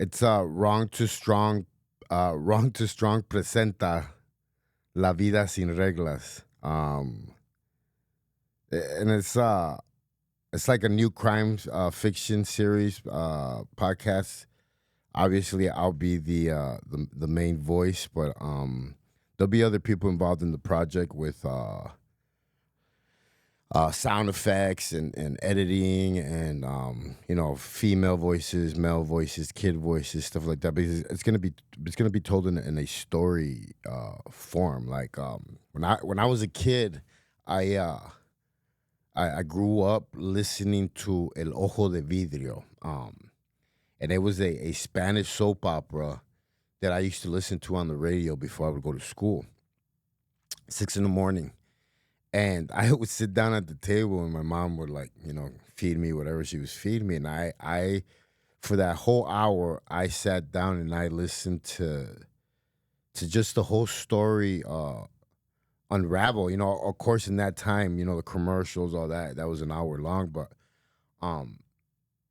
It's Wrong to Strong presenta La Vida sin Reglas. And it's like a new crime fiction series podcast. Obviously, I'll be the main voice, but there'll be other people involved in the project with sound effects and editing and female voices, male voices, kid voices, stuff like that. Because it's gonna be told in a story form. Like when I was a kid, I uh, I grew up listening to El Ojo de Vidrio, and it was a Spanish soap opera that I used to listen to on the radio before I would go to school, 6 in the morning. And I would sit down at the table, and my mom would like, feed me whatever she was feeding me. And I, for that whole hour, I sat down and I listened to just the whole story unravel. Of course, in that time, the commercials, all that was an hour long, but um,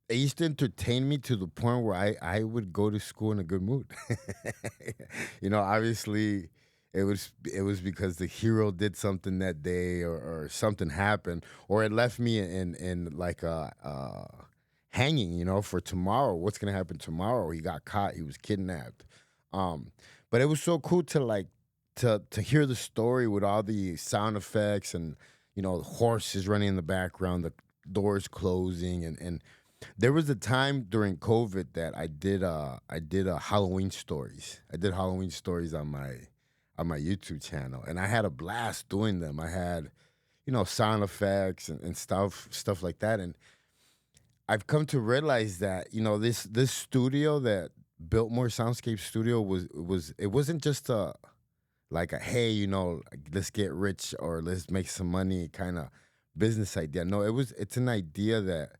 it used to entertain me to the point where I would go to school in a good mood. Obviously it was because the hero did something that day, or something happened, or it left me in like a hanging, for tomorrow. What's gonna happen tomorrow? He got caught. He was kidnapped. Um, but it was so cool to like to hear the story with all the sound effects and horses running in the background, the doors closing, and there was a time during COVID that I did Halloween stories. I did Halloween stories on my YouTube channel, and I had a blast doing them. I had sound effects and stuff like that, and I've come to realize that this studio that Biltmore Soundscape Studio it wasn't just a like a hey, like, let's get rich or let's make some money kind of business idea. No, it's an idea that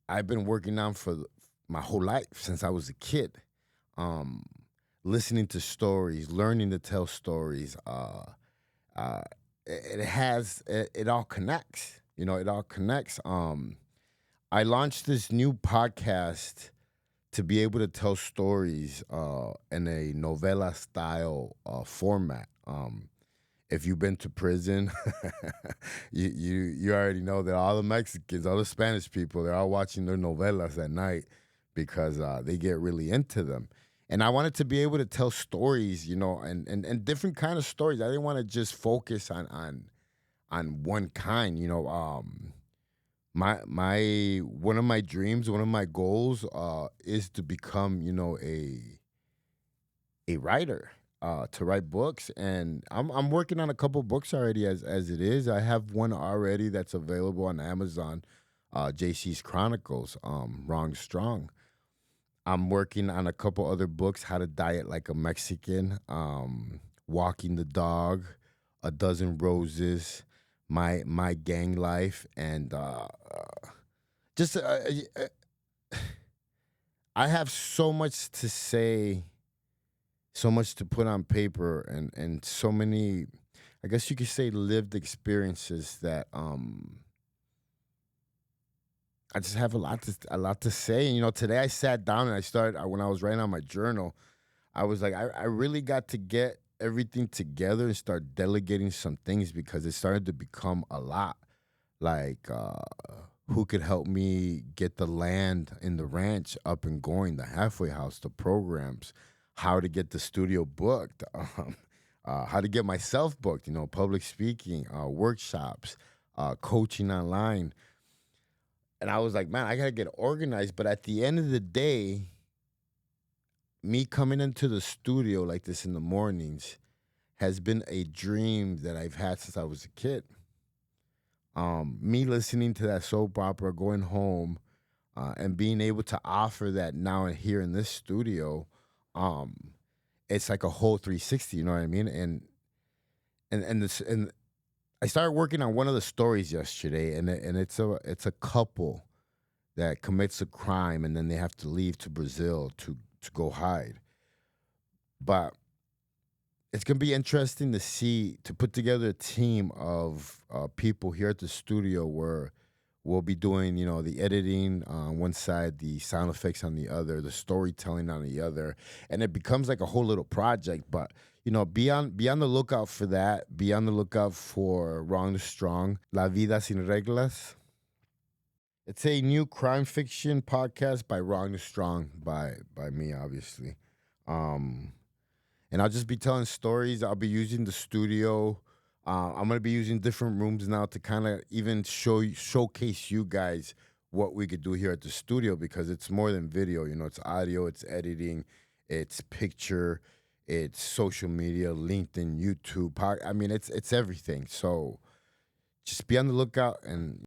I've been working on for my whole life since I was a kid. Um, Listening to stories, learning to tell stories. Uh, it all connects. It all connects. I launched this new podcast to be able to tell stories in a novela style format. If you've been to prison, you already know that all the Mexicans, all the Spanish people, they're all watching their novelas at night because they get really into them. And I wanted to be able to tell stories, and different kind of stories. I didn't want to just focus on one kind. My one of my dreams, one of my goals, is to become, a writer, to write books, and I'm working on a couple books already as it is. I have one already that's available on Amazon, JC's Chronicles, Wrong Strong. I'm working on a couple other books, How to Diet Like a Mexican, Walking the Dog, A Dozen Roses, My Gang Life, and just I have so much to say, so much to put on paper, and so many, I guess you could say, lived experiences that I just have a lot to say. And today I sat down and I started when I was writing on my journal. I was like, I really got to get everything together and start delegating some things because it started to become a lot. Like, who could help me get the land in the ranch up and going, the halfway house, the programs, how to get the studio booked, how to get myself booked, public speaking, workshops, coaching online. And I was like, man, I got to get organized. But at the end of the day, me coming into the studio like this in the mornings has been a dream that I've had since I was a kid. Me listening to that soap opera, going home, and being able to offer that now and here in this studio, um, it's like a whole 360. You know what I mean? And I started working on one of the stories yesterday, and it's a couple that commits a crime, and then they have to leave to Brazil to go hide. But it's gonna be interesting to put together a team of people here at the studio where We'll be doing, the editing on one side, the sound effects on the other, the storytelling on the other, and it becomes like a whole little project. But be on the lookout for that. Be on the lookout for Wrong to Strong, La Vida sin Reglas. It's a new crime fiction podcast by Wrong to Strong by me, obviously. Um, and I'll just be telling stories. I'll be using the studio. I'm gonna be using different rooms now to kind of even showcase you guys what we could do here at the studio because it's more than video. It's audio, it's editing, it's picture, it's social media, LinkedIn, YouTube. I mean, it's everything. So just be on the lookout and